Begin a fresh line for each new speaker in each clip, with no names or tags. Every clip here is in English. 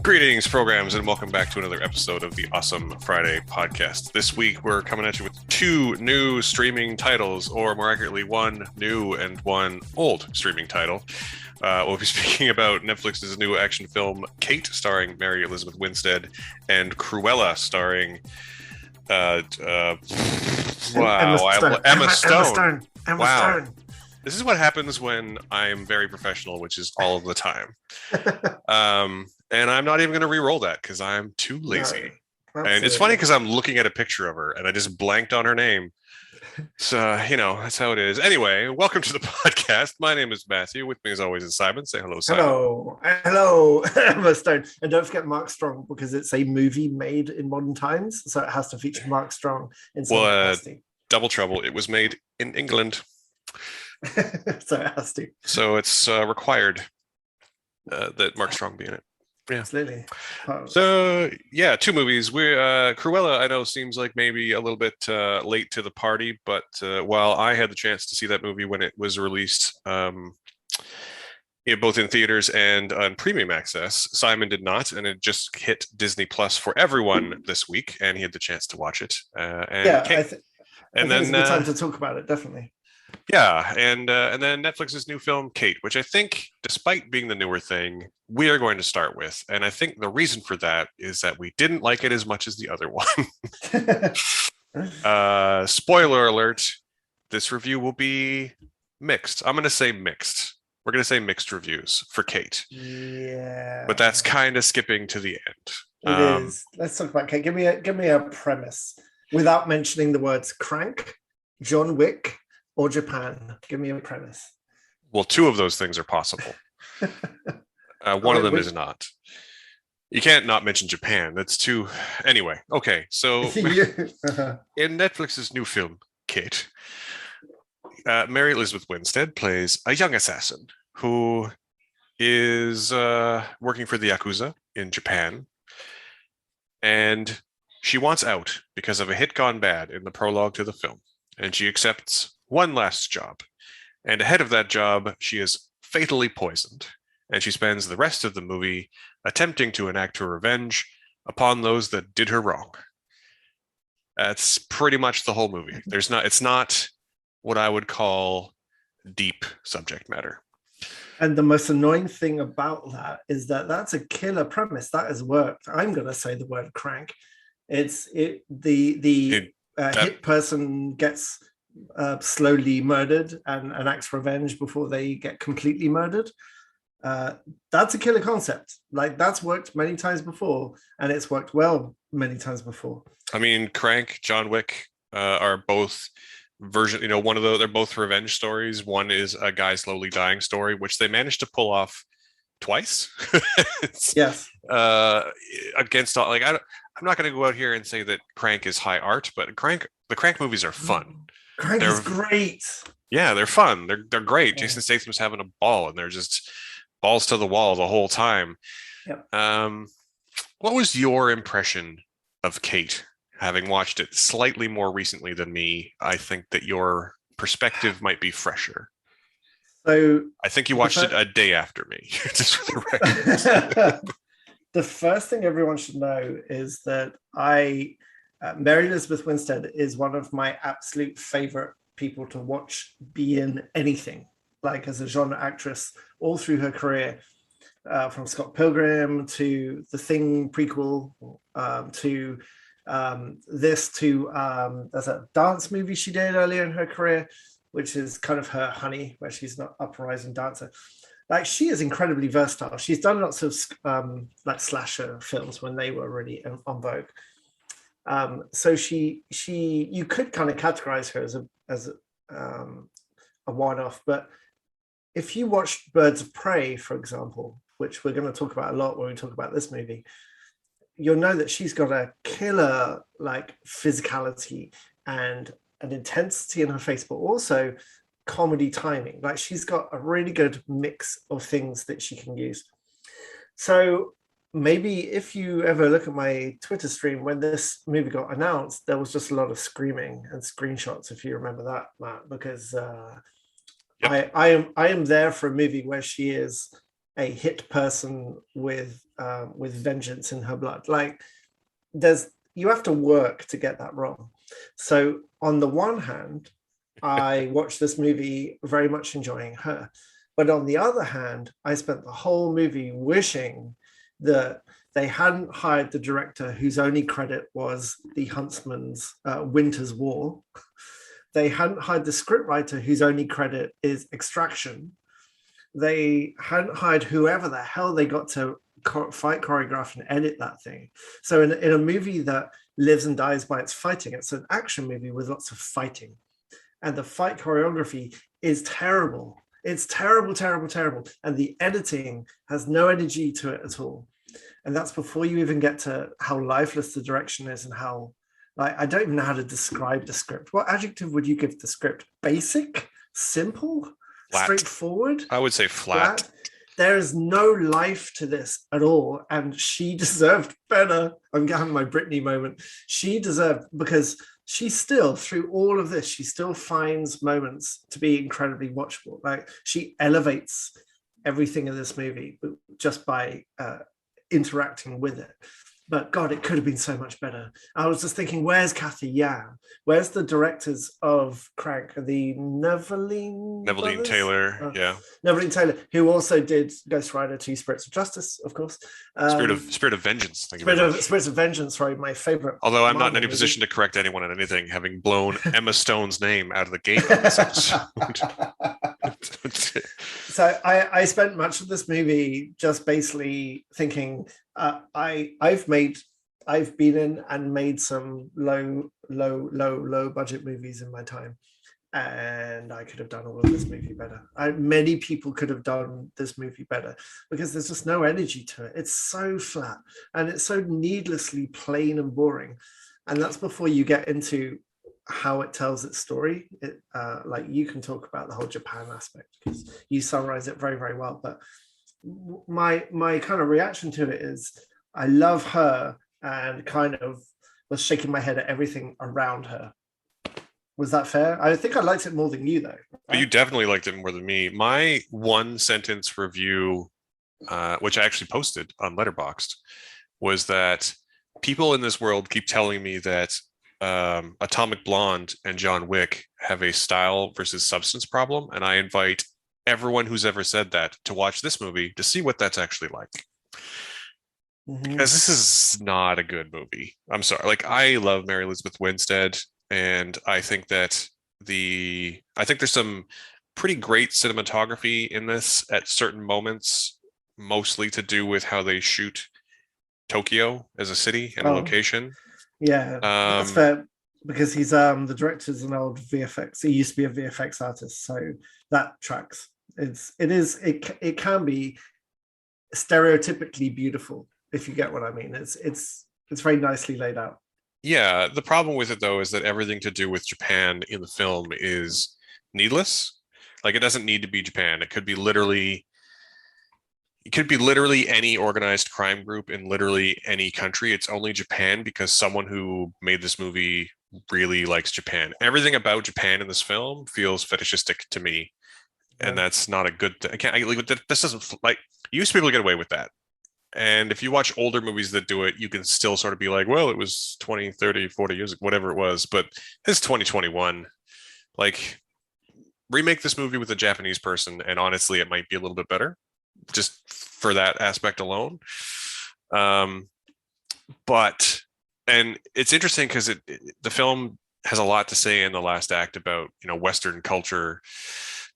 Greetings, programs, and welcome back to another episode of the Awesome Friday podcast. This week, we're coming at you with two new streaming titles, or more accurately, one new and one old streaming title. We'll be speaking about Netflix's new action film, Kate, starring Mary Elizabeth Winstead, and Cruella, starring Emma Stone.
Emma Stone.
This is what happens when I'm very professional, which is all of the time. And I'm not even going to re-roll that because I'm too lazy. No, and it's funny because I'm looking at a picture of her and I just blanked on her name. So, that's how it is. Anyway, welcome to the podcast. My name is Matthew. With me as always is Simon. Say hello, Simon.
Hello, Emma Stone. And don't forget Mark Strong, because it's a movie made in modern times. So it has to feature Mark Strong in some capacity.
Double trouble. It was made in England.
So it has to.
So it's required that Mark Strong be in it. Yeah.
Absolutely.
So yeah, two movies. We Cruella, I know, seems like maybe a little bit late to the party, but while I had the chance to see that movie when it was released, both in theaters and on premium access, Simon did not, and it just hit Disney Plus for everyone this week, and he had the chance to watch it.
I think it's a good time to talk about it, definitely.
Yeah, and then Netflix's new film, Kate, which I think, despite being the newer thing, we are going to start with. And I think the reason for that is that we didn't like it as much as the other one. Spoiler alert, this review will be mixed. I'm going to say mixed. We're going to say mixed reviews for Kate.
Yeah.
But that's kind of skipping to the end.
It is. Let's talk about Kate. Give me a premise without mentioning the words crank, John Wick, or Japan. Give me a premise.
Well, two of those things are possible. One of them is not. You can't not mention Japan. That's too... Anyway, okay. So in Netflix's new film, Kate, Mary Elizabeth Winstead plays a young assassin who is working for the Yakuza in Japan. And she wants out because of a hit gone bad in the prologue to the film. And she accepts one last job. And ahead of that job, she is fatally poisoned. And she spends the rest of the movie attempting to enact her revenge upon those that did her wrong. That's pretty much the whole movie. It's not what I would call deep subject matter.
And the most annoying thing about that is that that's a killer premise. That has worked. I'm going to say the word crank. The hit person gets slowly murdered and enacts revenge before they get completely murdered. That's a killer concept. Like, that's worked many times before, and it's worked well many times before.
I mean, Crank, John Wick are both version. They're both revenge stories. One is a guy slowly dying story, which they managed to pull off twice.
Yes.
Against all, I'm not going to go out here and say that Crank is high art, but the Crank movies are fun.
Crank is great.
Yeah, they're fun. They're great. Yeah. Jason Statham's having a ball, and they're just balls to the wall the whole time.
Yep.
What was your impression of Kate, having watched it slightly more recently than me? I think that your perspective might be fresher.
So
I think you watched it a day after me. Just for the record.
The first thing everyone should know is that Mary Elizabeth Winstead is one of my absolute favorite people to watch be in anything, like as a genre actress, all through her career, from Scott Pilgrim to The Thing prequel, to this, to there's a dance movie she did earlier in her career, which is kind of her honey, where she's not uprising dancer. Like, she is incredibly versatile. She's done lots of slasher films when they were really en vogue. So you could kind of categorize her as a one-off, but if you watch Birds of Prey, for example, which we're going to talk about a lot when we talk about this movie, you'll know that she's got a killer physicality and an intensity in her face, but also comedy timing. Like, she's got a really good mix of things that she can use. So maybe if you ever look at my Twitter stream when this movie got announced, there was just a lot of screaming and screenshots, if you remember that, Matt, because I am there for a movie where she is a hit person with vengeance in her blood. Like there's you have to work to get that wrong. So on the one hand, I watched this movie very much enjoying her. But on the other hand, I spent the whole movie wishing that they hadn't hired the director whose only credit was The Huntsman's Winter's War. They hadn't hired the scriptwriter whose only credit is Extraction. They hadn't hired whoever the hell they got to fight choreograph and edit that thing. So in a movie that lives and dies by its fighting, it's an action movie with lots of fighting. And the fight choreography is terrible. It's terrible, terrible, terrible. And the editing has no energy to it at all. And that's before you even get to how lifeless the direction is and how, like, I don't even know how to describe the script. What adjective would you give the script? Basic? Simple?
Flat.
Straightforward?
I would say flat.
There is no life to this at all. And she deserved better. I'm having my Britney moment. She deserved, because she still, through all of this, she still finds moments to be incredibly watchable. Like she elevates everything in this movie just by interacting with it. But God, it could have been so much better. I was just thinking, where's Kathy Yan? Where's the directors of Crank? The Neverline
Taylor, yeah.
Neverline Taylor, who also did Ghost Rider 2 Spirits of Justice, of course.
Spirit of Vengeance. Thank you very much.
Spirits of Vengeance, sorry, my favorite.
Although I'm not in any position to correct anyone on anything, having blown Emma Stone's name out of the gate on this episode.
So I spent much of this movie just basically thinking, I've been in and made some low budget movies in my time, and I could have done all of this movie better. Many people could have done this movie better because there's just no energy to it. It's so flat and it's so needlessly plain and boring. And that's before you get into how it tells its story. Like you can talk about the whole Japan aspect because you summarize it very, very well. But my kind of reaction to it is I love her and kind of was shaking my head at everything around her. Was that fair? I think I liked it more than you, though.
Right? You definitely liked it more than me. My one sentence review, which I actually posted on Letterboxd, was that people in this world keep telling me that Atomic Blonde and John Wick have a style versus substance problem, and I invite everyone who's ever said that to watch this movie to see what that's actually like. Because this is not a good movie. I'm sorry. Like I love Mary Elizabeth Winstead, and I think that there's some pretty great cinematography in this at certain moments, mostly to do with how they shoot Tokyo as a city and a location.
Yeah, that's fair because he's the director's an old VFX. He used to be a VFX artist, so that tracks. It can be stereotypically beautiful if you get what I mean. It's very nicely laid out.
Yeah, the problem with it though is that everything to do with Japan in the film is needless. Like it doesn't need to be Japan. It could be literally any organized crime group in literally any country. It's only Japan because someone who made this movie really likes Japan. Everything about Japan in this film feels fetishistic to me, and that's not a good thing. This doesn't like used to be able to get away with that. And if you watch older movies that do it, you can still sort of be like, well, it was 20, 30, 40 years, whatever it was. But it's 2021. Like, remake this movie with a Japanese person, and honestly, it might be a little bit better, just for that aspect alone. But it's interesting because the film has a lot to say in the last act about, Western culture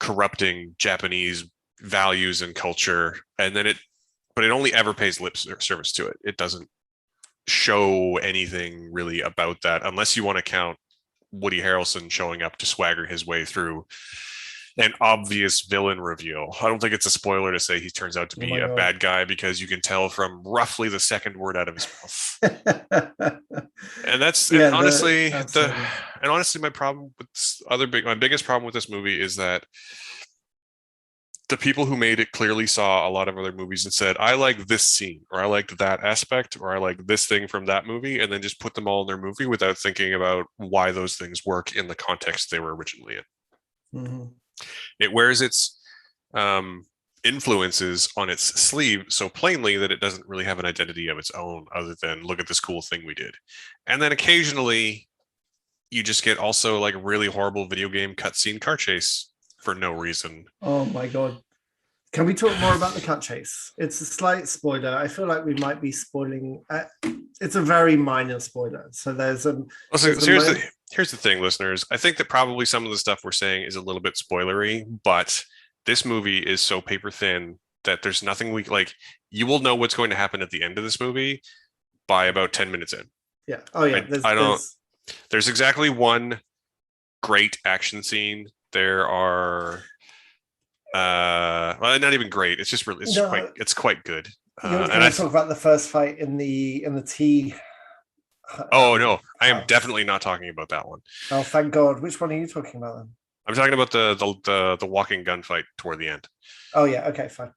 corrupting Japanese values and culture, and then but it only ever pays lip service to it. It doesn't show anything really about that, unless you want to count Woody Harrelson showing up to swagger his way through an obvious villain reveal. I don't think it's a spoiler to say he turns out to be a bad guy because you can tell from roughly the second word out of his mouth. And that's honestly my problem with my biggest problem with this movie is that the people who made it clearly saw a lot of other movies and said, I like this scene, or I liked that aspect, or I like this thing from that movie, and then just put them all in their movie without thinking about why those things work in the context they were originally in. Mm-hmm. It wears its influences on its sleeve so plainly that it doesn't really have an identity of its own other than look at this cool thing we did. And then occasionally you just get also like really horrible video game cutscene car chase for no reason.
Oh my god. Can we talk more about the cut chase? It's a slight spoiler. I feel like we might be spoiling. It's a very minor spoiler. So there's a.
So here's the thing, listeners. I think that probably some of the stuff we're saying is a little bit spoilery, but this movie is so paper thin that there's nothing we like. You will know what's going to happen at the end of this movie by about 10 minutes in.
Yeah. Oh yeah.
There's exactly one great action scene. There are. Well, not even great. It's just really, it's quite good.
You're going to talk about the first fight in the tea.
Oh no, I am definitely not talking about that one.
Oh, thank God. Which one are you talking about then?
I'm talking about the walking gunfight toward the end.
Oh yeah. Okay. Fine.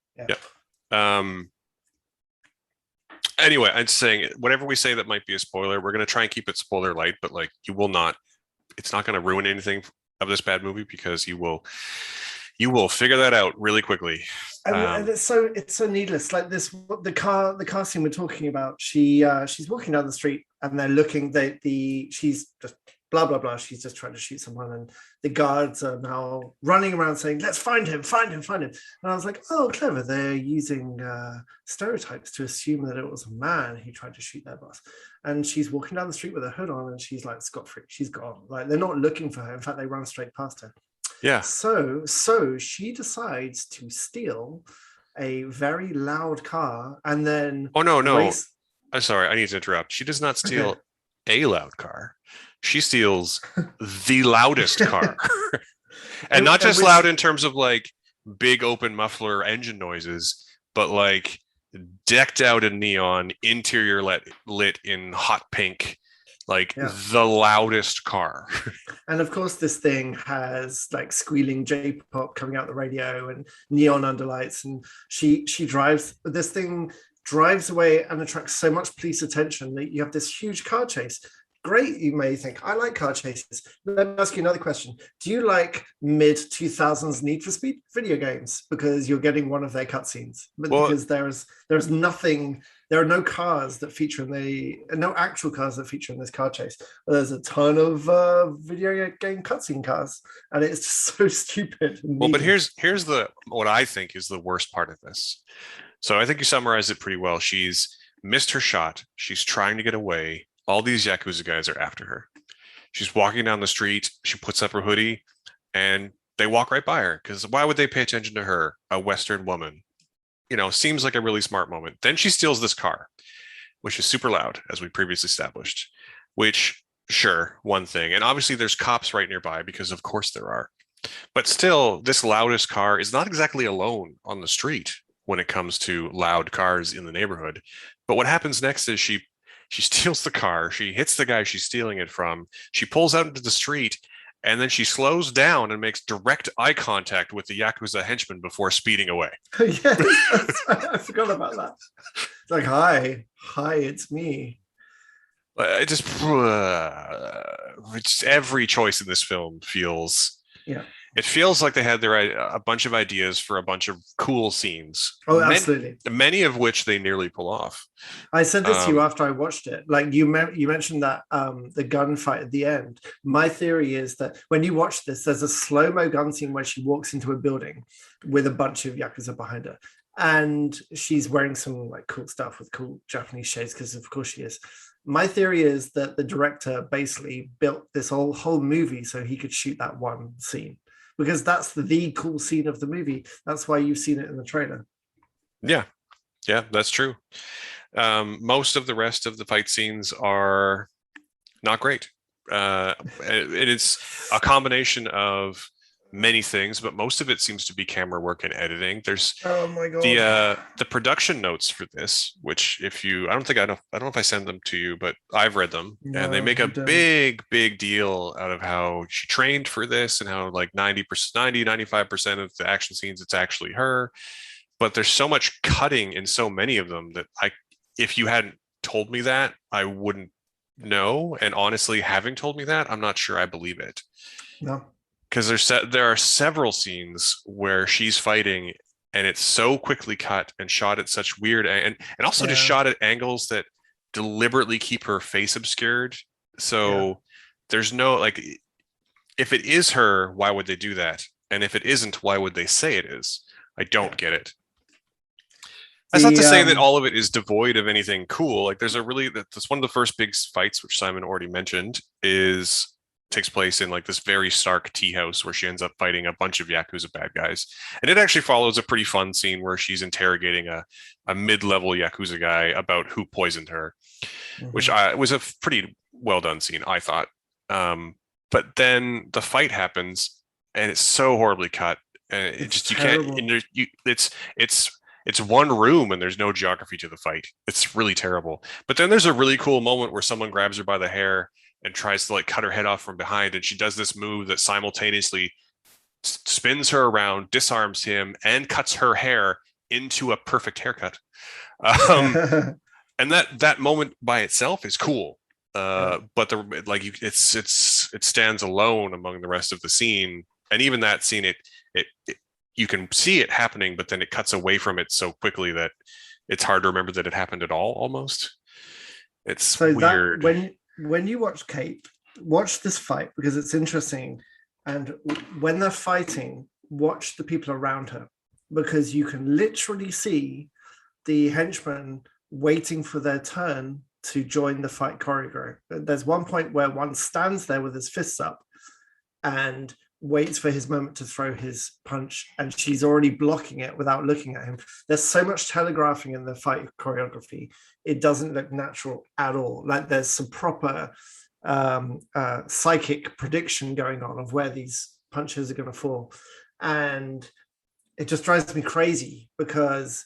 Yeah.
Anyway, I'm saying whatever we say that might be a spoiler, we're going to try and keep it spoiler light, but like you will not. It's not going to ruin anything of this bad movie because you will figure that out really quickly.
And it's so needless. Like the car scene we're talking about. She's walking down the street and they're looking. She's just blah blah blah. She's just trying to shoot someone, and the guards are now running around saying, "Let's find him, find him, find him." And I was like, "Oh, clever! They're using stereotypes to assume that it was a man who tried to shoot their boss." And she's walking down the street with her hood on, and she's like scot-free. She's gone. Like they're not looking for her. In fact, they run straight past her.
Yeah.
So she decides to steal a very loud car and then.
Oh no! I'm sorry. I need to interrupt. She does not steal a loud car. She steals the loudest car, and not just loud in terms of like big open muffler engine noises, but like decked out in neon, interior lit in hot pink. Like the loudest car.
And of course, this thing has like squealing J-pop coming out the radio and neon underlights. And this thing drives away and attracts so much police attention that you have this huge car chase. Great, you may think. I like car chases. Let me ask you another question. Do you like mid-2000s Need for Speed video games? Because you're getting one of their cutscenes. Because there's nothing... There are no cars that feature no actual cars that feature in this car chase. But there's a ton of video game cutscene cars, and it's just so stupid.
Well, but here's what I think is the worst part of this. So I think you summarized it pretty well. She's missed her shot. She's trying to get away. All these Yakuza guys are after her. She's walking down the street. She puts up her hoodie, and they walk right by her. Because why would they pay attention to her, a Western woman? Seems like a really smart moment. Then she steals this car, which is super loud, as we previously established, which, sure, one thing. And obviously there's cops right nearby because of course there are. But still, this loudest car is not exactly alone on the street when it comes to loud cars in the neighborhood. But what happens next is she steals the car. She hits the guy she's stealing it from. She pulls out into the street. And then she slows down and makes direct eye contact with the Yakuza henchman before speeding away.
Yes, I forgot about that. It's like, hi, it's me.
Just every choice in this film feels...
Yeah.
It feels like they had a bunch of ideas for a bunch of cool scenes.
Oh, absolutely.
Many of which they nearly pull off.
I said this to you after I watched it. Like you mentioned that the gunfight at the end. My theory is that when you watch this, there's a slow-mo gun scene where she walks into a building with a bunch of Yakuza behind her. And she's wearing some like cool stuff with cool Japanese shades, because of course she is. My theory is that the director basically built this whole movie so he could shoot that one scene. Because that's the cool scene of the movie. That's why you've seen it in the trailer.
Yeah, that's true. Most of the rest of the fight scenes are not great. It's a combination of many things, but most of it seems to be camera work and editing. There's
oh my god,
the production notes for this, which I don't know if I send them to you, but I've read them, and they make a big deal out of how she trained for this and how like 95% of the action scenes it's actually her. But there's so much cutting in so many of them that if you hadn't told me that, I wouldn't know. And honestly, having told me that, I'm not sure I believe it.
No.
Because there are several scenes where she's fighting and it's so quickly cut and shot at such weird and also just
Yeah,
shot at angles that deliberately keep her face obscured.
yeah.
So there's no like if it is her, why would they do that? And if it isn't, why would they say it is? I don't
Yeah.
get it. That's not to
The
say that all of it is devoid of anything cool. Like there's a really that's one of the first big fights, which Simon already mentioned, is takes place in like this very stark tea house where she ends up fighting a bunch of Yakuza bad guys. And it actually follows a pretty fun scene where she's interrogating a mid-level Yakuza guy about who poisoned her, which
Mhm.
was a pretty well done scene, I thought. But then the fight happens and it's so horribly cut. And it
It's
just you can't
terrible.
and it's it's one room and there's no geography to the fight. It's really terrible. But then there's a really cool moment where someone grabs her by the hair and tries to like cut her head off from behind, and she does this move that simultaneously spins her around, disarms him, and cuts her hair into a perfect haircut. Um, and that moment by itself is cool.
Yeah.
But the like you, it stands alone among the rest of the scene, and even that scene, it you can see it happening, but then it cuts away from it so quickly that it's hard to remember that it happened at all. Almost, it's
So that
weird.
when you watch Kate, watch this fight because it's interesting. And when they're fighting, watch the people around her because you can literally see the henchmen waiting for their turn to join the fight choreography. There's one point where one stands there with his fists up and waits for his moment to throw his punch, and she's already blocking it without looking at him. There's so much telegraphing in the fight choreography, it doesn't look natural at all. Like there's some proper psychic prediction going on of where these punches are going to fall, and it just drives me crazy because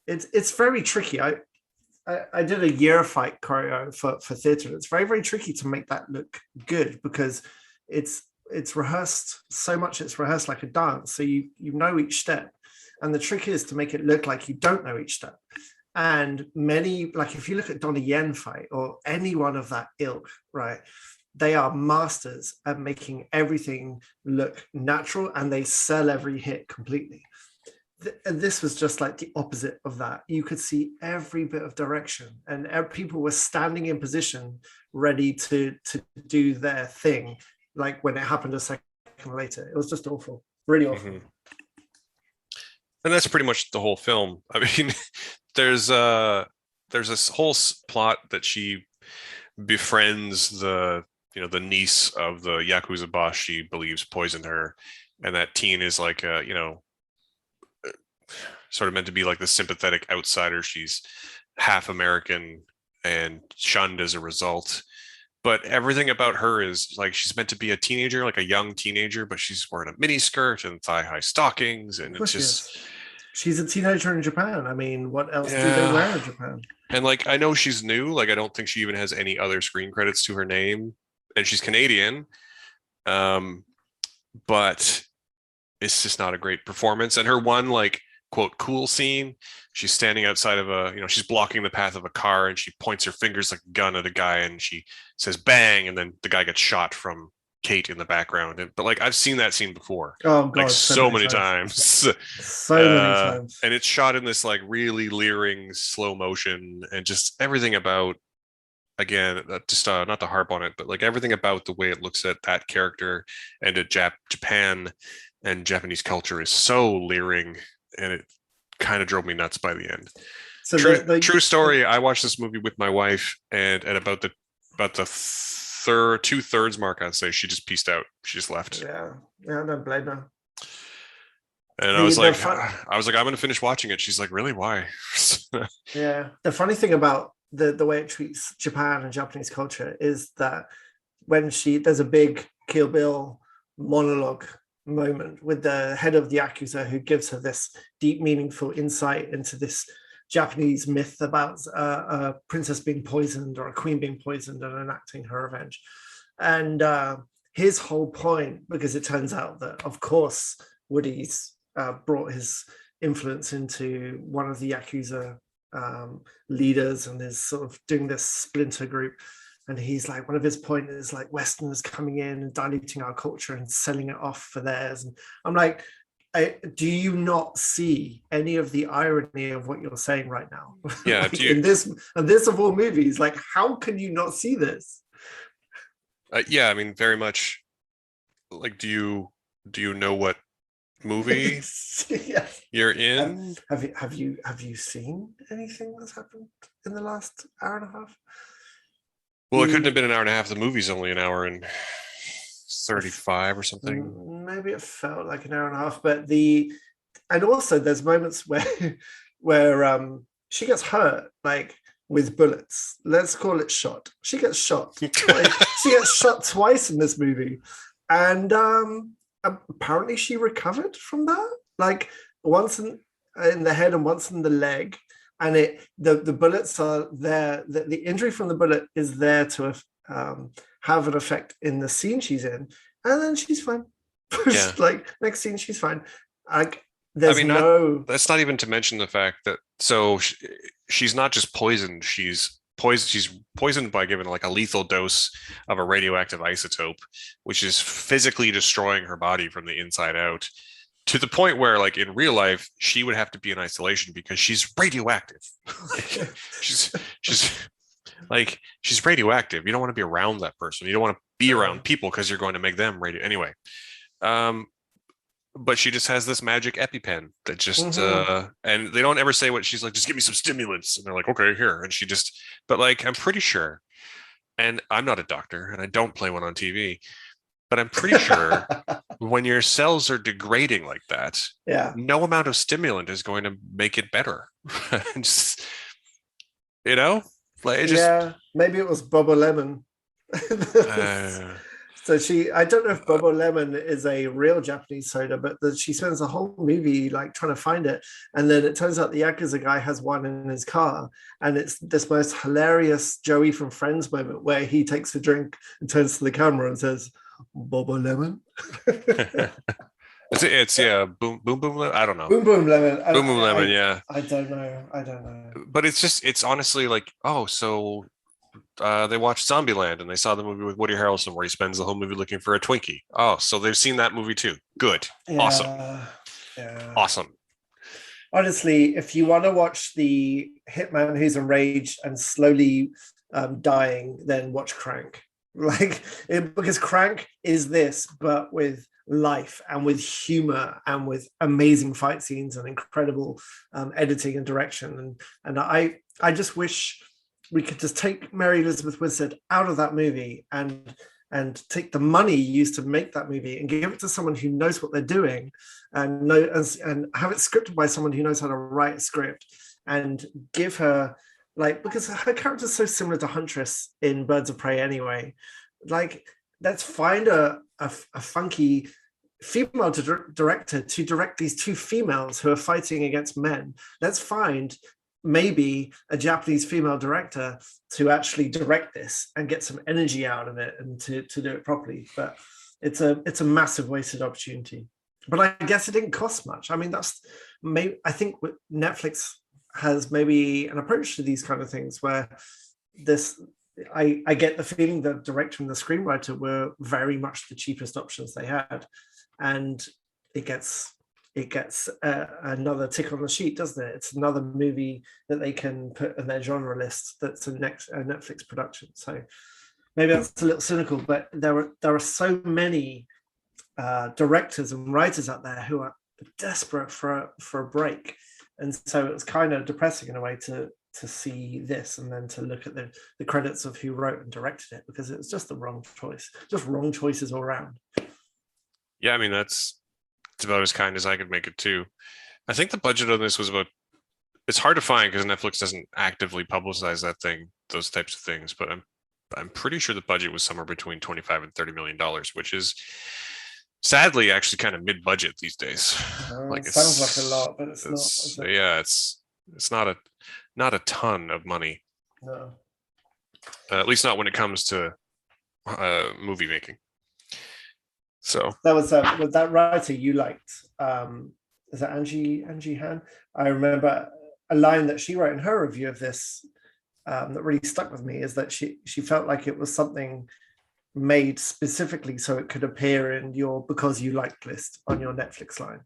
it's very tricky. I did a year fight choreo for theatre. It's very, very tricky to make that look good because it's it's rehearsed so much. It's rehearsed like a dance, so you know each step, and the trick is to make it look like you don't know each step. And many, like if you look at Donnie Yen fight or anyone of that ilk, right, they are masters at making everything look natural, and they sell every hit completely. And this was just like the opposite of that. You could see every bit of direction, and people were standing in position, ready to do their thing. Like when it happened a second later, it was just awful, really awful.
Mm-hmm. And that's pretty much the whole film. I mean, there's a there's this whole plot that she befriends the niece of the Yakuza boss she believes poisoned her, and that teen is like sort of meant to be like the sympathetic outsider. She's half American and shunned as a result. But everything about her is like she's meant to be a teenager, like a young teenager, but she's wearing a mini skirt and thigh-high stockings, and
Of
it's
course,
just
yes. She's a teenager in Japan. I mean, what else do they
yeah.
wear in Japan?
And like I know she's new, like I don't think she even has any other screen credits to her name, and she's Canadian. Um, but it's just not a great performance. And her one like quote cool scene, she's standing outside of she's blocking the path of a car and she points her fingers like a gun at a guy and she says bang, and then the guy gets shot from Kate in the background. But like I've seen that scene before,
Oh
like
God, so
so
many
many
times,
times.
so many times.
And it's shot in this like really leering slow motion, and just everything about again, just not to harp on it, but like everything about the way it looks at that character and at Japan and Japanese culture is so leering, and it kind of drove me nuts by the end.
So
True story. I watched this movie with my wife, and at about the third 2/3 mark, I'd say she just pieced out. She just left,
yeah, yeah, I don't blame her.
and
The the fun,
I was like, I'm gonna finish watching it. She's like, really? Why?
yeah, the funny thing about the way it treats Japan and Japanese culture is that when there's a big Kill Bill monologue moment with the head of the Yakuza who gives her this deep, meaningful insight into this Japanese myth about a princess being poisoned or a queen being poisoned and enacting her revenge. And his whole point, because it turns out that, of course, Woody's brought his influence into one of the Yakuza leaders and is sort of doing this splinter group. And he's like, one of his points is like Westerners coming in and diluting our culture and selling it off for theirs. And I'm like, do you not see any of the irony of what you're saying right now?
Yeah,
Like in this of all movies, like how can you not see this?
yeah, I mean, very much. Like, do you know what movie
Yes.
you're
Have,
in?
have you seen anything that's happened in the last hour and a half?
Well, it couldn't have been an hour and a half. The movie's only an hour and 35 or something.
Maybe it felt like an hour and a half, but and also there's moments where where she gets hurt, like with bullets. Let's call it shot. She gets shot twice. She gets shot twice in this movie, and apparently she recovered from that. Like once in the head and once in the leg, and the bullets are there. The injury from the bullet is there to have an effect in the scene she's in, and then she's fine.
Yeah.
Like next scene, she's fine. Like
I
there's
mean,
no.
that's not even to mention the fact that she's not just poisoned, she's poisoned by given like a lethal dose of a radioactive isotope, which is physically destroying her body from the inside out, to the point where like in real life she would have to be in isolation because she's radioactive. she's she's she's radioactive. You don't want to be around that person. You don't want to be around people because you're going to make them radio anyway. Um, but she just has this magic EpiPen that just and they don't ever say what she's like, just give me some stimulants. And they're like, okay, here. And she just, but like, I'm pretty sure, and I'm not a doctor and I don't play one on TV, but I'm pretty sure when your cells are degrading like that,
Yeah,
no amount of stimulant is going to make it better. Just, you know, like it just,
yeah. Maybe it was Bobo Lemon. So I don't know if Bobo Lemon is a real Japanese soda, but she spends the whole movie like trying to find it. And then it turns out the Yakuza guy has one in his car. And it's this most hilarious Joey from Friends moment where he takes a drink and turns to the camera and says, Bobo Lemon.
it's yeah, boom boom boom. I don't know.
Boom boom lemon.
Boom boom lemon. Yeah.
I don't know. I don't know.
But it's honestly like, oh, so they watched Zombieland and they saw the movie with Woody Harrelson where he spends the whole movie looking for a Twinkie. Oh, so they've seen that movie too. Good.
Yeah,
awesome.
Yeah.
Awesome.
Honestly, if you want to watch the hitman who's enraged and slowly dying, then watch Crank. Because Crank is this, but with life and with humor and with amazing fight scenes and incredible editing and direction. And I just wish we could just take Mary Elizabeth Winstead out of that movie and take the money used to make that movie and give it to someone who knows what they're doing and have it scripted by someone who knows how to write a script, and give her, like, because her character is so similar to Huntress in Birds of Prey anyway. Like, let's find a funky female director to direct these two females who are fighting against men. Let's find maybe a Japanese female director to actually direct this and get some energy out of it and to do it properly. But it's a massive wasted opportunity. But I guess it didn't cost much. I mean, I think Netflix has maybe an approach to these kind of things where I get the feeling that the director and the screenwriter were very much the cheapest options they had, and it gets another tick on the sheet, doesn't it? It's another movie that they can put in their genre list that's a Netflix production. So maybe that's a little cynical, but there are so many directors and writers out there who are desperate for a break, and so it's kind of depressing in a way to see this and then to look at the credits of who wrote and directed it, because it's just the wrong choice, just wrong choices all around.
Yeah, I mean, it's about as kind as I could make it too. I think the budget on this was about, it's hard to find because Netflix doesn't actively publicize those types of things, but I'm pretty sure the budget was somewhere between 25 and $30 million, which is sadly actually kind of mid-budget these days.
It sounds like a lot, but it's not.
Yeah, it's not a ton of money.
No.
At least not when it comes to movie making. So
that was that writer you liked. Is that Angie Han? I remember a line that she wrote in her review of this that really stuck with me, is that she felt like it was something made specifically so it could appear in your because you liked list on your Netflix line.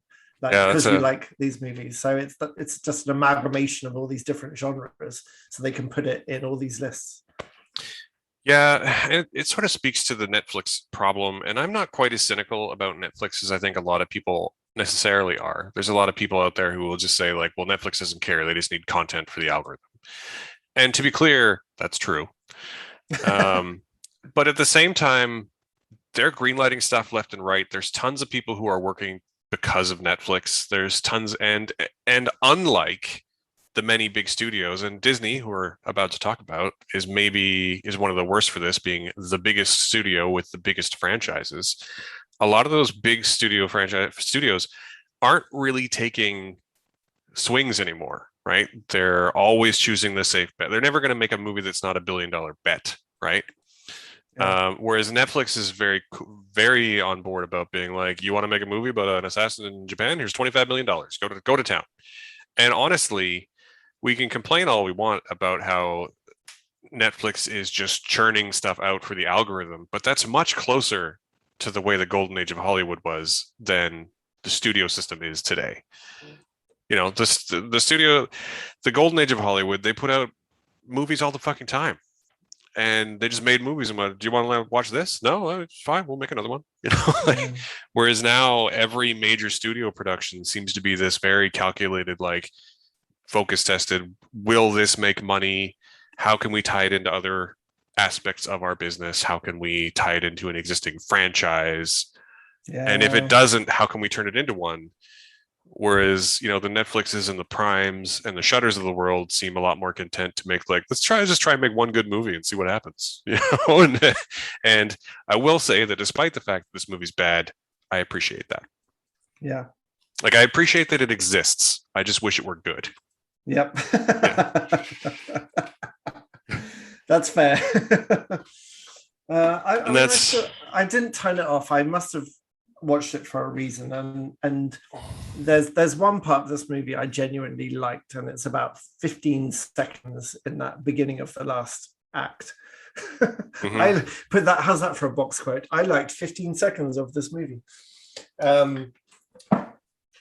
like
Yeah,
because you like these movies. So it's just an amalgamation of all these different genres, so they can put it in all these lists.
yeah, it sort of speaks to the Netflix problem, and I'm not quite as cynical about Netflix as I think a lot of people necessarily are. There's a lot of people out there who will just say like, well, Netflix doesn't care; they just need content for the algorithm. And to be clear, that's true. Um, but at the same time, they're greenlighting stuff left and right. There's tons of people who are working because of Netflix. There's tons, and unlike the many big studios, and Disney, who we're about to talk about, is one of the worst for this, being the biggest studio with the biggest franchises. A lot of those big studios aren't really taking swings anymore, right? They're always choosing the safe bet. They're never going to make a movie that's not $1 billion bet, right? Yeah. Whereas Netflix is very on board about being like, you want to make a movie about an assassin in Japan? Here's $25 million. Go to town. And honestly, we can complain all we want about how Netflix is just churning stuff out for the algorithm, but that's much closer to the way the golden age of Hollywood was than the studio system is today. You know, the golden age of Hollywood, they put out movies all the fucking time. And they just made movies and went, do you want to watch this? No, it's fine. We'll make another one. You know, like, whereas now every major studio production seems to be this very calculated, like focus tested. Will this make money? How can we tie it into other aspects of our business? How can we tie it into an existing franchise? Yeah. And if it doesn't, how can we turn it into one? Whereas, you know, the Netflixes and the Primes and the Shutters of the world seem a lot more content to make like, let's just try and make one good movie and see what happens. You know, and I will say that despite the fact that this movie's bad, I appreciate that.
Yeah.
Like I appreciate that it exists. I just wish it were good.
Yep. Yeah. That's fair. I didn't turn it off. I must have watched it for a reason, and there's one part of this movie I genuinely liked, and it's about 15 seconds in that beginning of the last act. Mm-hmm. I put that, how's that for a box quote? I liked 15 seconds of this movie.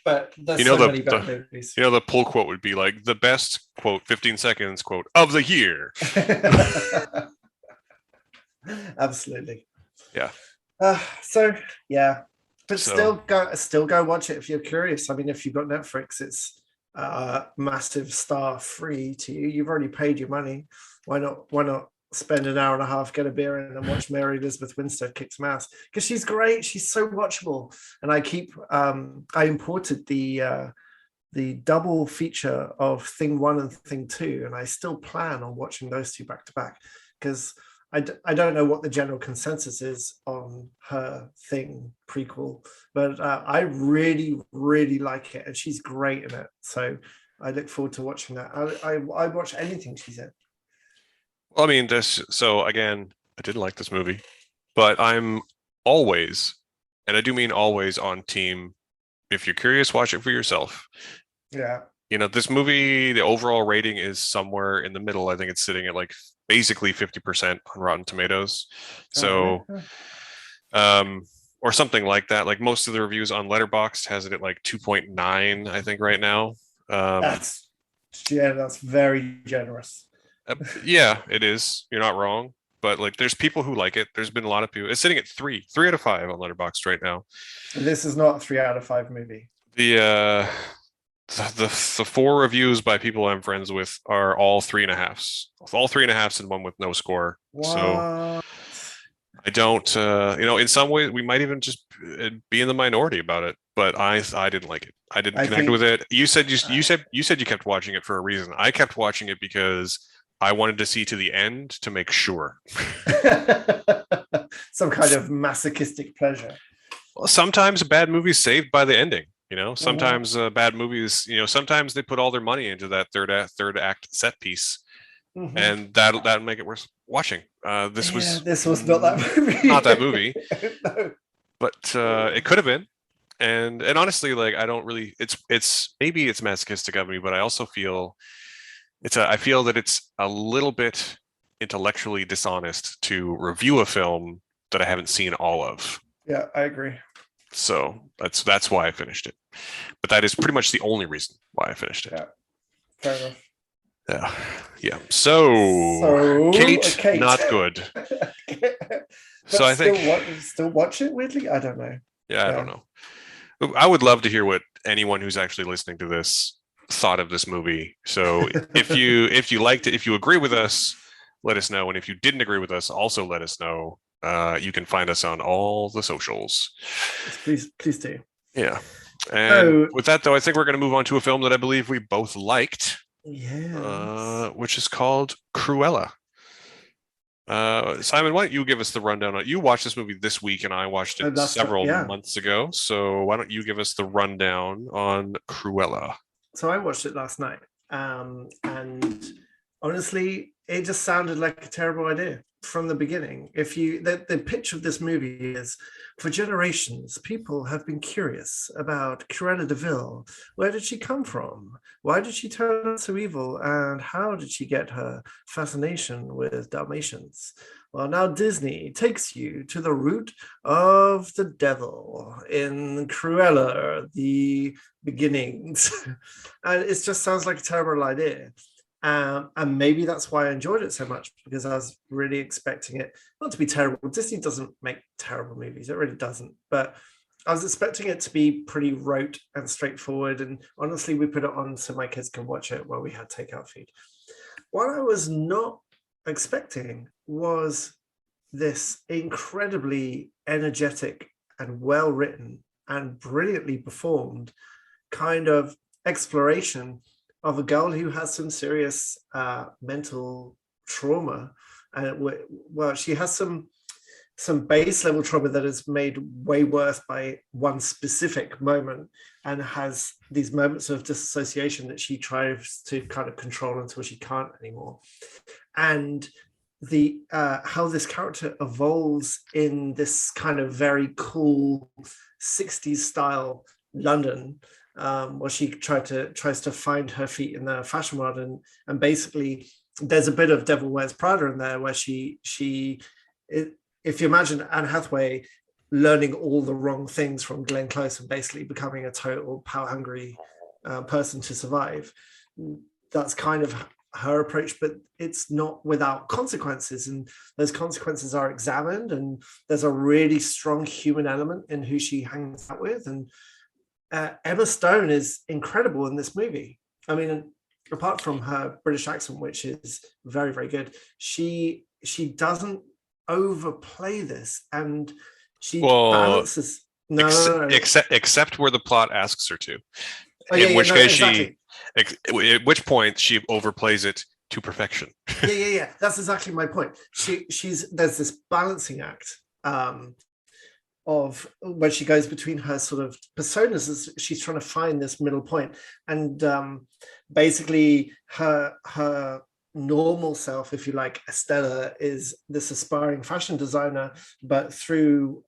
But there's so many bad movies.
You know, the pull quote would be like the best quote 15 seconds quote of the year.
Absolutely.
Yeah.
So yeah. But still go watch it if you're curious. I mean, if you've got Netflix, it's massive star free to you. You've already paid your money. Why not spend an hour and a half, get a beer in, and watch Mary Elizabeth Winstead kick some ass? Because she's great. She's so watchable. And I imported the double feature of Thing 1 and Thing 2, and I still plan on watching those two back to back, because I don't know what the general consensus is on her Thing prequel, but I really, really like it, and she's great in it. So I look forward to watching that. I watch anything she's in.
Well, I mean, so again, I didn't like this movie, but I'm always, and I do mean always, on team, if you're curious, watch it for yourself.
Yeah.
You know, this movie, the overall rating is somewhere in the middle. I think it's sitting at like basically 50% on Rotten Tomatoes. So, or something like that. Like most of the reviews on Letterboxd has it at like 2.9, I think, right now.
That's very generous.
Yeah, it is. You're not wrong. But like, there's people who like it. There's been a lot of people. It's sitting at 3 out of 5 on Letterboxd right now.
This is not a 3 out of 5 movie.
The 4 reviews by people I'm friends with are all 3.5s. All 3.5s and one with no score.
What?
So I don't, in some ways we might even just be in the minority about it. But I didn't like it. I didn't connect with it. You said you kept watching it for a reason. I kept watching it because I wanted to see to the end to make sure.
Some kind of masochistic pleasure.
Well, sometimes a bad movie's saved by the ending. You know, sometimes bad movies, sometimes they put all their money into that third act set piece, and that'll make it worth watching. This was
not that movie.
Not that movie.
No.
But it could have been. And honestly, like, I don't really, it's maybe it's masochistic of me, but I also feel I feel that it's a little bit intellectually dishonest to review a film that I haven't seen all of.
Yeah, I agree.
So that's why I finished it. But that is pretty much the only reason why I finished it.
Yeah, fair enough.
Yeah. Yeah. So Kate,
Kate.
not good. So
But
I think
still watch it weirdly. I don't know.
yeah, I don't know. I would love to hear what anyone who's actually listening to this thought of this movie. So if you liked it, if you agree with us, let us know. And if you didn't agree with us, also let us know. You can find us on all the socials.
Please do.
Yeah. And with that, though, I think we're going to move on to a film that I believe we both liked.
Yeah.
Which is called Cruella. Simon, why don't you give us the rundown on? You watched this movie this week, and I watched it several months ago. So why don't you give us the rundown on Cruella?
So I watched it last night, and honestly, it just sounded like a terrible idea from the beginning. The pitch of this movie is, for generations, people have been curious about Cruella de Vil. Where did she come from? Why did she turn out so evil? And how did she get her fascination with Dalmatians? Well, now Disney takes you to the root of the devil in Cruella, the beginnings. And it just sounds like a terrible idea. And maybe that's why I enjoyed it so much, because I was really expecting it not to be terrible. Disney doesn't make terrible movies, it really doesn't. But I was expecting it to be pretty rote and straightforward. And honestly, we put it on so my kids can watch it while we had takeout food. What I was not expecting was this incredibly energetic and well-written and brilliantly performed kind of exploration of a girl who has some serious mental trauma, and well, she has some base level trauma that is made way worse by one specific moment, and has these moments of disassociation that she tries to kind of control until she can't anymore. And the how this character evolves in this kind of very cool 60s style London, where she tries to find her feet in the fashion world, and basically there's a bit of Devil Wears Prada in there, where if you imagine Anne Hathaway learning all the wrong things from Glenn Close and basically becoming a total power hungry person to survive, that's kind of her approach, but it's not without consequences, and those consequences are examined, and there's a really strong human element in who she hangs out with. And Emma Stone is incredible in this movie. I mean, apart from her British accent, which is very, very good, she doesn't overplay this, and she balances.
Except where the plot asks her to. At which point she overplays it to perfection.
Yeah. That's exactly my point. There's this balancing act of when she goes between her sort of personas as she's trying to find this middle point. And basically her normal self, if you like, Estella, is this aspiring fashion designer, but through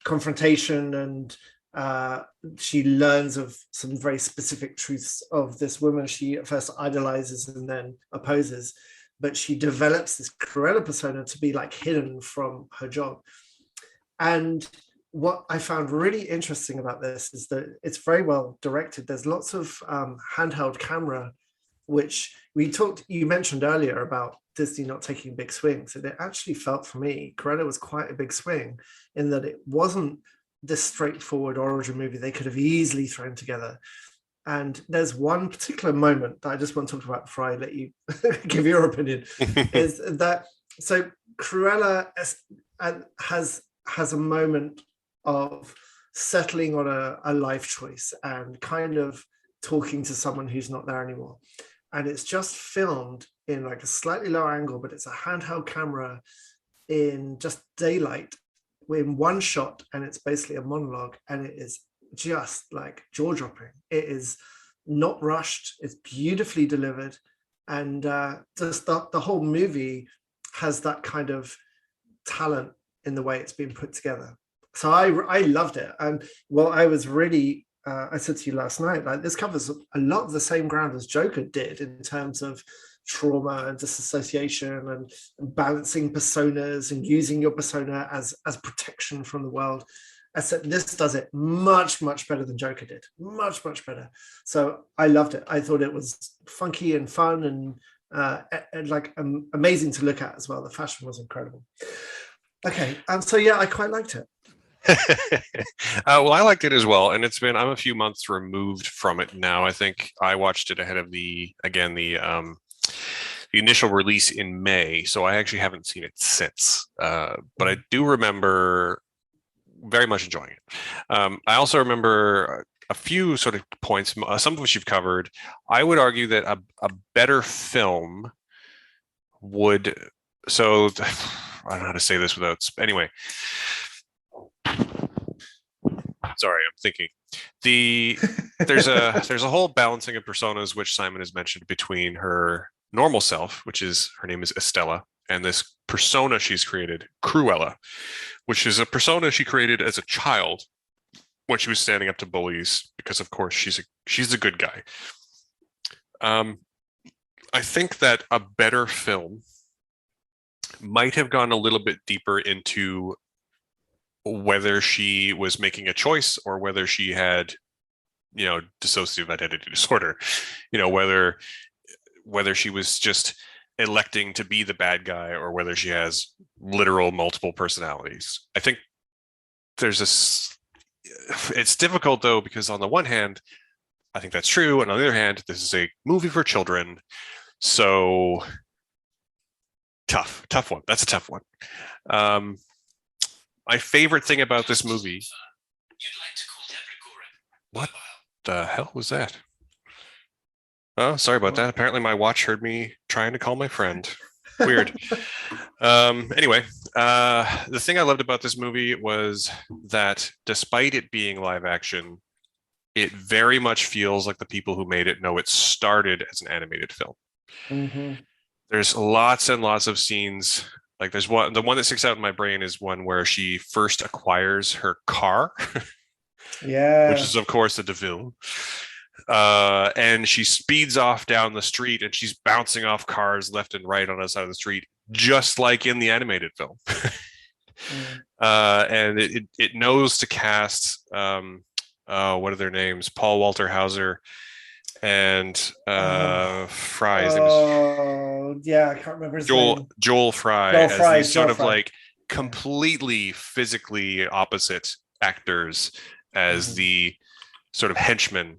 confrontation and she learns of some very specific truths of this woman she at first idolizes and then opposes, but she develops this Cruella persona to be like hidden from her job. And what I found really interesting about this is that it's very well directed. There's lots of handheld camera, which you mentioned earlier about Disney not taking big swings. And it actually felt for me, Cruella was quite a big swing in that it wasn't this straightforward origin movie they could have easily thrown together. And there's one particular moment that I just want to talk about before I let you give your opinion, is that, so Cruella has a moment of settling on a life choice and kind of talking to someone who's not there anymore. And it's just filmed in like a slightly lower angle, but it's a handheld camera in just daylight in one shot, and it's basically a monologue, and it is just like jaw-dropping. It is not rushed, it's beautifully delivered, and just the whole movie has that kind of talent in the way it's been put together. So I loved it. And well, I was really I said to you last night, like, this covers a lot of the same ground as Joker did in terms of trauma and disassociation and balancing personas and using your persona as protection from the world. except this does it much better than Joker did. Much better. So I loved it. I thought it was funky and fun and like amazing to look at as well. The fashion was incredible. Okay, so yeah, I quite liked it.
Well, I liked it as well, and I'm a few months removed from it now. I think I watched it ahead of the initial release in May, so I actually haven't seen it since. But I do remember very much enjoying it. I also remember a few sort of points, some of which you've covered. I would argue that a better film would. So I don't know how to say this without. Anyway, sorry, I'm thinking. There's a whole balancing of personas, which Simon has mentioned, between her normal self, which is her name is Estella, and this persona she's created, Cruella, which is a persona she created as a child when she was standing up to bullies, because of course she's a good guy. I think that a better film might have gone a little bit deeper into whether she was making a choice or whether she had, dissociative identity disorder, whether she was just electing to be the bad guy or whether she has literal multiple personalities. I think it's difficult though, because on the one hand, I think that's true. And on the other hand, this is a movie for children. So tough one. That's a tough one. My favorite thing about this movie. What the hell was that? Oh, sorry about that. Apparently my watch heard me trying to call my friend. Weird. Anyway, the thing I loved about this movie was that despite it being live action, it very much feels like the people who made it know it started as an animated film.
Mm-hmm.
There's lots and lots of scenes. Like the one that sticks out in my brain is one where she first acquires her car.
Yeah.
Which is, of course, a DeVille. And she speeds off down the street and she's bouncing off cars left and right on the side of the street, just like in the animated film. And it knows to cast, what are their names? Paul Walter Hauser and Fry's name is,
yeah, I can't remember his name.
Joel Fry, as these sort of like completely physically opposite actors as the sort of henchmen.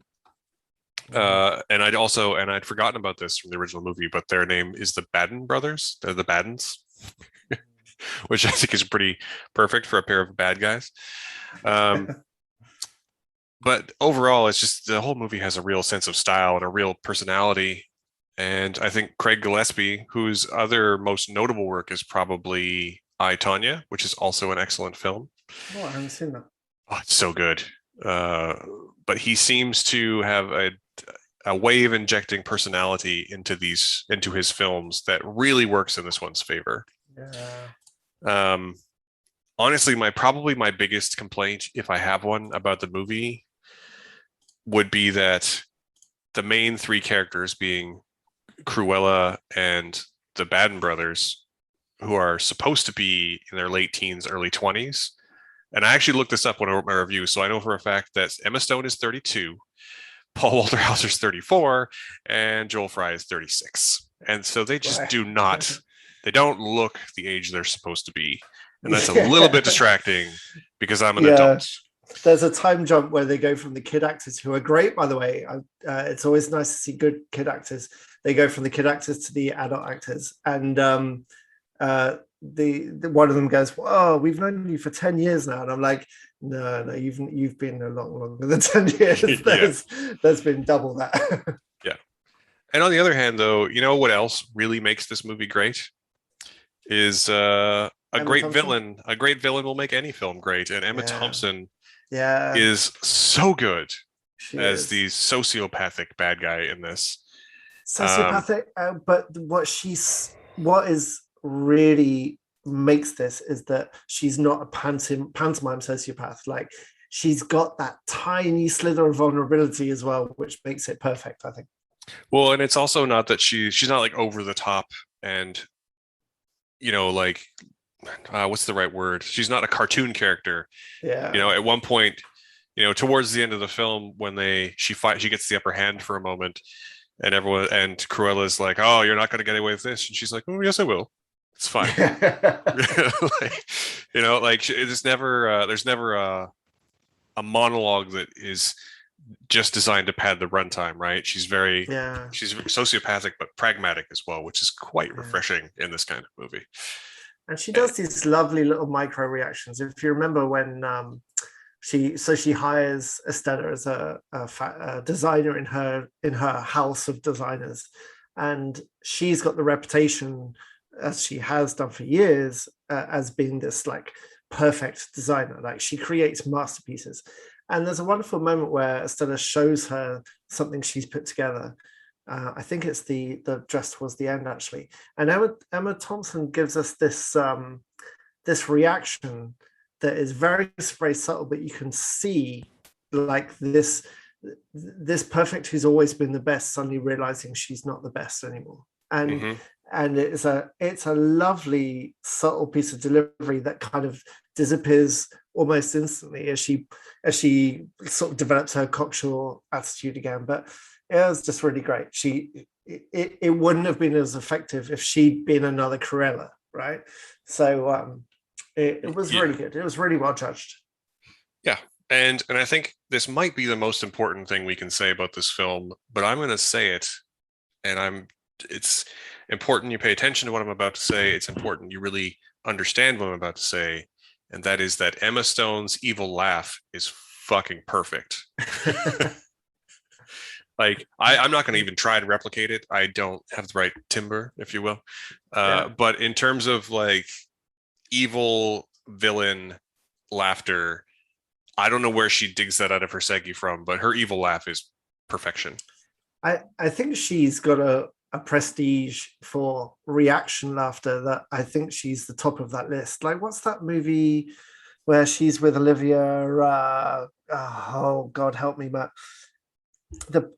And I'd forgotten about this from the original movie, but their name is the Baden brothers. They're the Badens, which I think is pretty perfect for a pair of bad guys. But overall, it's just the whole movie has a real sense of style and a real personality. And I think Craig Gillespie, whose other most notable work is probably I, Tonya, which is also an excellent film.
Oh, I haven't seen that.
Oh, it's so good. But he seems to have a way of injecting personality into his films that really works in this one's favor.
Yeah.
Honestly, my biggest complaint, if I have one, about the movie would be that the main three characters, being Cruella and the Baden brothers, who are supposed to be in their late teens, early 20s. And I actually looked this up when I wrote my review, so I know for a fact that Emma Stone is 32, Paul Walter Hauser is 34, and Joel Fry is 36. And so they just they don't look the age they're supposed to be. And that's a little bit distracting because I'm an adult.
There's a time jump where they go from the kid actors, who are great, by the way. It's always nice to see good kid actors. They go from the kid actors to the adult actors. And the one of them goes, "Oh, we've known you for 10 years now," and I'm like, no, you've been a lot longer than 10 years. There's been double that.
Yeah. And on the other hand, though, you know what else really makes this movie great is a great villain. A great villain will make any film great, and Emma Thompson is so good as the sociopathic bad guy in this.
Sociopathic, but what is really makes this is that she's not a pantomime sociopath. Like, she's got that tiny slither of vulnerability as well, which makes it perfect, I think.
Well, and it's also not that she's not like over the top and like what's the right word? She's not a cartoon character.
Yeah.
At one point, towards the end of the film, when she gets the upper hand for a moment, and Cruella's like, "Oh, you're not going to get away with this," and she's like, "Oh, yes, I will. It's fine." like, there's never a monologue that is just designed to pad the runtime, right?
Yeah.
She's sociopathic but pragmatic as well, which is quite
Yeah.
refreshing in this kind of movie.
And she
Eh,
does these lovely little micro reactions. If you remember when she hires Estella as a designer in her house of designers, and she's got the reputation, as she has done for years, as being this like perfect designer. Like she creates masterpieces. And there's a wonderful moment where Estella shows her something she's put together. I think it's the dress towards the end actually, and Emma Thompson gives us this reaction that is very very subtle, but you can see like this perfect who's always been the best suddenly realizing she's not the best anymore, and
mhm.
it's a lovely subtle piece of delivery that kind of disappears almost instantly as she sort of develops her cocksure attitude again. But it was just really great. It wouldn't have been as effective if she'd been another Cruella, right? So it was
Yeah,
really good. It was really well judged.
yeah, and I think this might be the most important thing we can say about this film, but I'm going to say it, and it's important you pay attention to what I'm about to say. It's important you really understand what I'm about to say, and that is that Emma Stone's evil laugh is fucking perfect. Like I'm not going to even try to replicate it. I don't have the right timbre, if you will.
Yeah.
But in terms of like evil villain laughter, I don't know where she digs that out of her psyche from, but her evil laugh is perfection.
I think she's got a prestige for reaction laughter that I think she's the top of that list. Like, what's that movie where she's with Olivia? Oh God, help me, Matt. The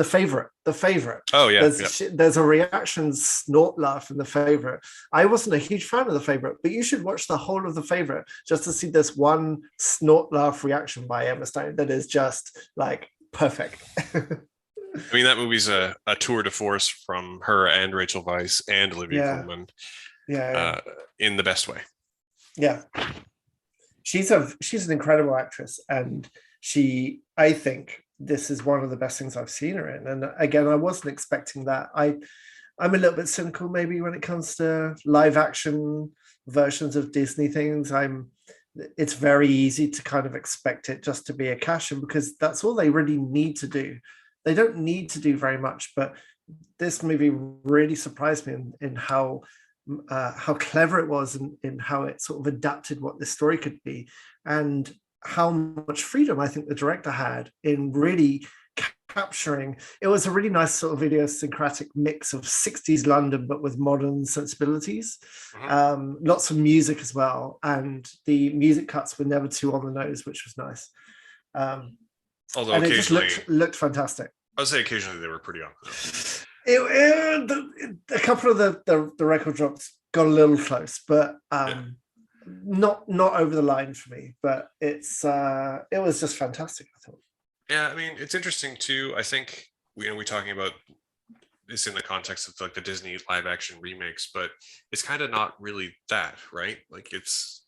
favorite.
Oh yeah, yeah.
There's a reaction snort laugh in the favorite. I wasn't a huge fan of the favorite, but you should watch the whole of the favorite just to see this one snort laugh reaction by Emma Stone that is just like perfect.
I mean, that movie's a tour de force from her and Rachel Weisz and Olivia
Yeah,
Colman
yeah,
uh, in the best way.
yeah. She's an incredible actress, and I think this is one of the best things I've seen her in. And again, I wasn't expecting that. I'm a little bit cynical maybe when it comes to live action versions of Disney things. It's very easy to kind of expect it just to be a cash in because that's all they really need to do. They don't need to do very much, but this movie really surprised me in how clever it was in how it sort of adapted what the story could be, and how much freedom I think the director had in really capturing. It was a really nice sort of idiosyncratic mix of 60s London but with modern sensibilities.
Mm-hmm.
Lots of music as well, and the music cuts were never too on the nose, which was nice.
Although
And it just
occasionally,
looked fantastic.
I'd say occasionally they were pretty on the nose.
A couple of the record drops got a little close, but
Yeah.
not over the line for me. But it was just fantastic, I thought.
Yeah, I mean, it's interesting too. I think we're talking about this in the context of like the Disney live action remakes, but it's kind of not really that, right? Like it's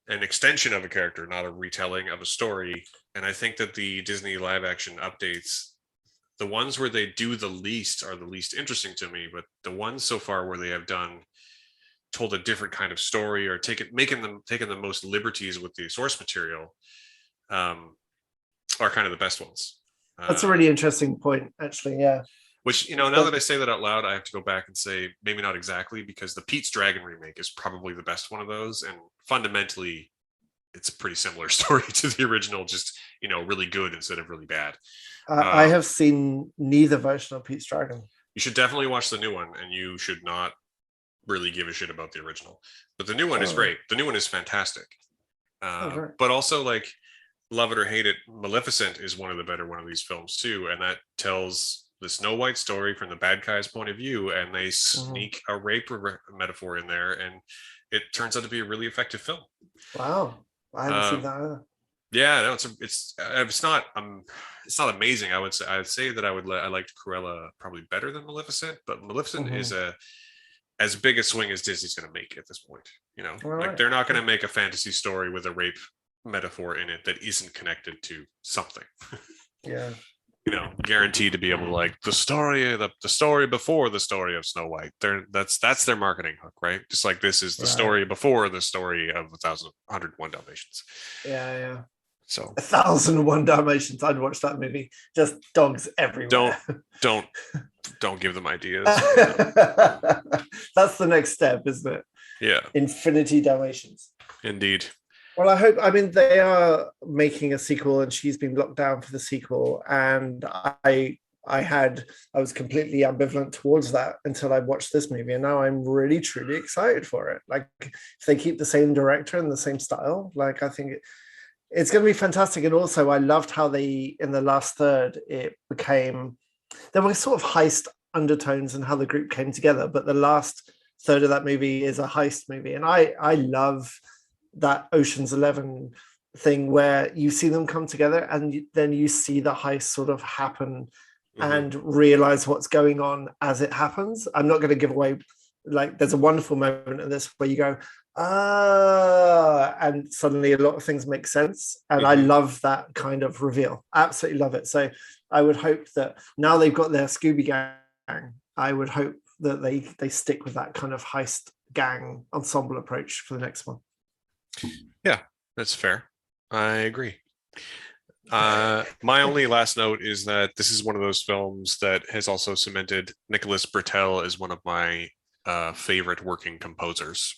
an extension of a character, not a retelling of a story. And I think that the Disney live action updates, the ones where they do the least are the least interesting to me, but the ones so far where they have done told a different kind of story or taken the most liberties with the source material um, are kind of the best ones.
That's a
Uh,
really interesting point, actually. Yeah.
which now that I say that out loud, I have to go back and say maybe not exactly because the Pete's Dragon remake is probably the best one of those, and fundamentally, it's a pretty similar story to the original, just really good instead of really bad.
I
Um,
have seen neither version of Pete's Dragon.
you should definitely watch the new one, and you should not really give a shit about the original. But the new one is
Oh,
great. The new one is fantastic.
oh, right.
But also, like, love it or hate it, Maleficent is one of the better one of these films too, and that tells the Snow White story from the bad guy's point of view, and they
Mhm.
sneak a rape metaphor in there, it turns out to be a really effective film.
Wow, I haven't seen
Um,
that either.
yeah, no, it's not amazing. I'd say that I liked Cruella probably better than Maleficent, but Maleficent is
Mhm.
a as big a swing as Disney's going to make at this point.
All
Like
right.
they're not going to make a fantasy story with a rape metaphor in it that isn't connected to something.
Yeah.
Guaranteed to be able to like the story before the story of Snow White. That's their marketing hook, right? Just like this is the
Right.
story before the story of 1,101 Dalmatians.
Yeah. Yeah.
So
1,001 Dalmatians. I'd watch that movie. Just dogs
don't
everywhere.
don't don't give them ideas.
That's the next step, isn't it?
Yeah,
Infinity Dalmatians.
indeed.
Well, I hope. I mean, they are making a sequel, and she's been locked down for the sequel. And I was completely ambivalent towards that until I watched this movie, and now I'm really truly excited for it. Like, if they keep the same director and the same style, like I think it's going to be fantastic. And also, I loved how they in the last third it became there were sort of heist undertones and how the group came together, but the last third of that movie is a heist movie, and I love that Ocean's 11 thing where you see them come together and then you see the heist sort of happen
Mm-hmm.
and realize what's going on as it happens. I'm not going to give away, like, there's a wonderful moment in this where you go, and suddenly a lot of things make sense. And I
Mm-hmm.
love that kind of reveal. Absolutely love it. So I would hope that now they've got their Scooby Gang, I would hope that they stick with that kind of heist gang ensemble approach for the next one.
Yeah, that's fair. I agree. My only last note is that this is one of those films that has also cemented Nicholas Britell as one of my favorite working composers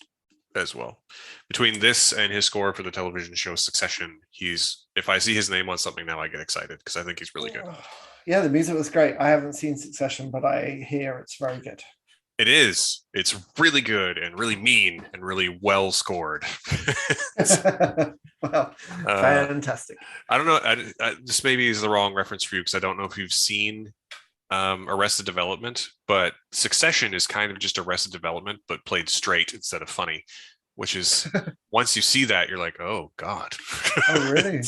as well. Between this and his score for the television show Succession, if I see his name on something now, I get excited because I think he's really good.
Yeah, the music was great. I haven't seen Succession, but I hear it's very good.
It is. It's really good and really mean and really well scored.
Well, fantastic.
I don't know. This maybe is the wrong reference for you because I don't know if you've seen Arrested Development, but Succession is kind of just Arrested Development, but played straight instead of funny, which is once you see that, you're like, oh, God.
Oh, really?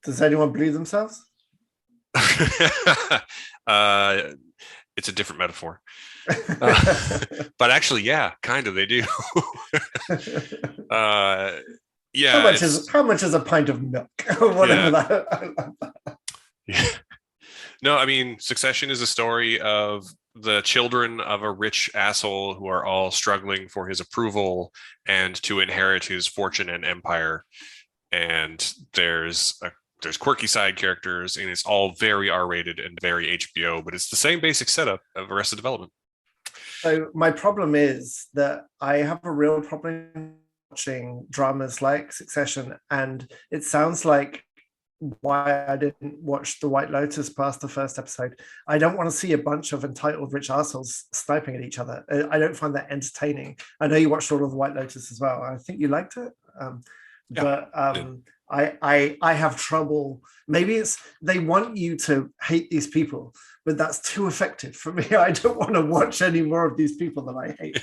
Does anyone bleed themselves?
It's a different metaphor. But actually, yeah, kind of they do. Yeah.
How much is a pint of milk? Or whatever that.
Yeah. No, I mean, Succession is a story of the children of a rich asshole who are all struggling for his approval and to inherit his fortune and empire. And there's quirky side characters, and it's all very R-rated and very HBO, but it's the same basic setup of Arrested Development.
So my problem is that I have a real problem watching dramas like Succession, and it sounds like why I didn't watch The White Lotus past the first episode. I don't want to see a bunch of entitled rich assholes sniping at each other. I don't find that entertaining. I know you watched all of The White Lotus as well. I think you liked it. But I have trouble. Maybe it's they want you to hate these people, but that's too effective for me. I don't want to watch any more of these people that I hate.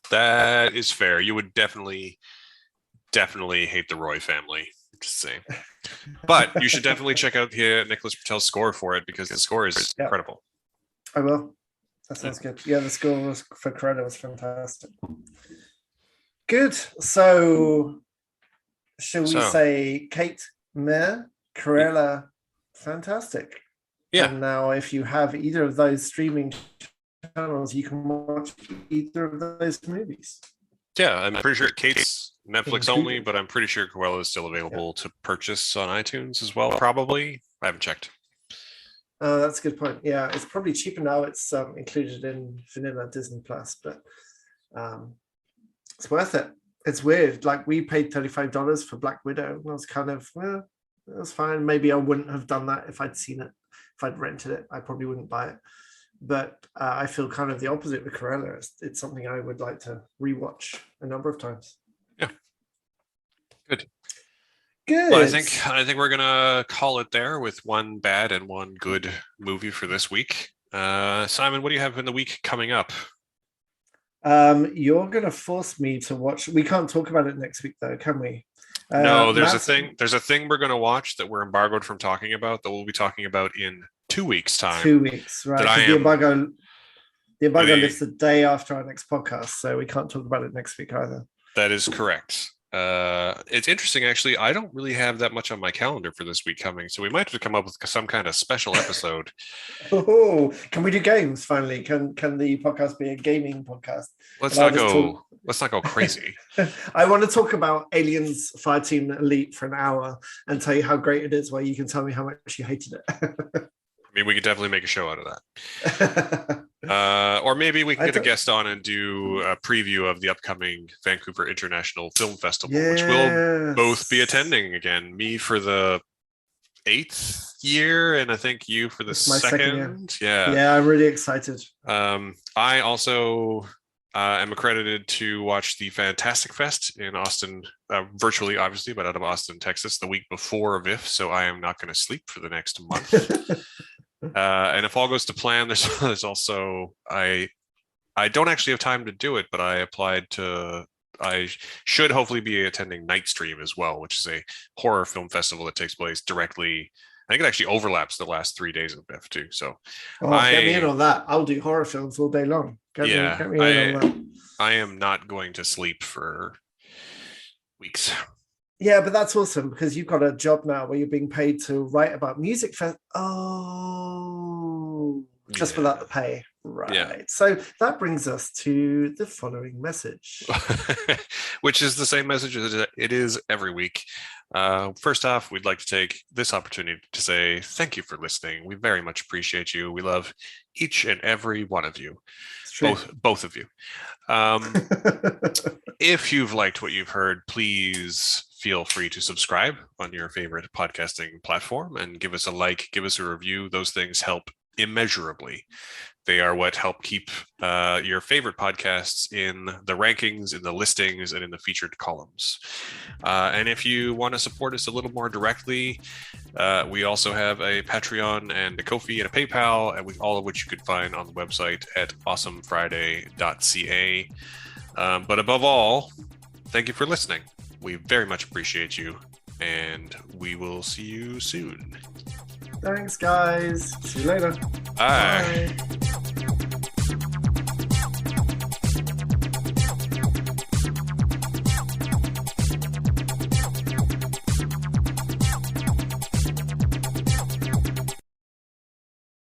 That is fair. You would definitely hate the Roy family. Just saying. But you should definitely check out Nicholas Britell's score for it because the score is incredible.
I will. That sounds good. Yeah, the score for Cruella was fantastic. Good. So, shall we say Kate Mare, Cruella, fantastic?
Yeah.
And now, if you have either of those streaming channels, you can watch either of those movies.
Yeah, I'm pretty sure Kate's Netflix only, but I'm pretty sure Cruella is still available to purchase on iTunes as well, probably. I haven't checked.
That's a good point. Yeah, it's probably cheaper now. It's included in vanilla Disney Plus, but it's worth it. It's weird. Like, we paid $35 for Black Widow, and I was kind of, well, that's fine. Maybe I wouldn't have done that if I'd seen it. If I'd rented it, I probably wouldn't buy it. But I feel kind of the opposite with Cruella. It's something I would like to rewatch a number of times.
Yeah. Good.
Good.
Well, I think we're gonna call it there with one bad and one good movie for this week. Simon, what do you have in the week coming up?
You're going to force me to watch. We can't talk about it next week, though, can we?
No, there's a thing. There's a thing we're going to watch that we're embargoed from talking about that we'll be talking about in 2 weeks' time.
2 weeks, right?
That I
The
am
embargo lifts the day after our next podcast, so we can't talk about it next week either.
That is correct. It's interesting, actually. I don't really have that much on my calendar for this week coming, so we might have to come up with some kind of special episode.
Oh, can we do games finally? Can the podcast be a gaming podcast?
Let's not go crazy.
I want to talk about Aliens Fireteam Elite for an hour and tell you how great it is, while you can tell me how much you hated it.
I mean, we could definitely make a show out of that. Or maybe we can get a guest on and do a preview of the upcoming Vancouver International Film Festival, which we'll both be attending again. Me for the 8th year, and I think you for the second.
Yeah, I'm really excited.
I also am accredited to watch the Fantastic Fest in Austin, virtually, obviously, but out of Austin, Texas, the week before VIFF. So I am not going to sleep for the next month. And if all goes to plan, there's also I don't actually have time to do it, but I should hopefully be attending Night Stream as well, which is a horror film festival that takes place directly. I think it actually overlaps the last 3 days of BIF too. So
get me in on that. I'll do horror films all day long. Get me in on that.
I am not going to sleep for weeks.
Yeah, but that's awesome because you've got a job now where you're being paid to write about music. Just without the pay. Right. Yeah. So that brings us to the following message.
Which is the same message as it is every week. First off, we'd like to take this opportunity to say thank you for listening. We very much appreciate you. We love each and every one of you. Both of you. If you've liked what you've heard, please feel free to subscribe on your favorite podcasting platform and give us a like, give us a review. Those things help immeasurably. They are what help keep your favorite podcasts in the rankings, in the listings, and in the featured columns. And if you want to support us a little more directly, we also have a Patreon and a Ko-fi and a PayPal, and all of which you could find on the website at awesomefriday.ca. But above all, thank you for listening. We very much appreciate you, and we will see you soon.
Thanks, guys. See you later.
Bye.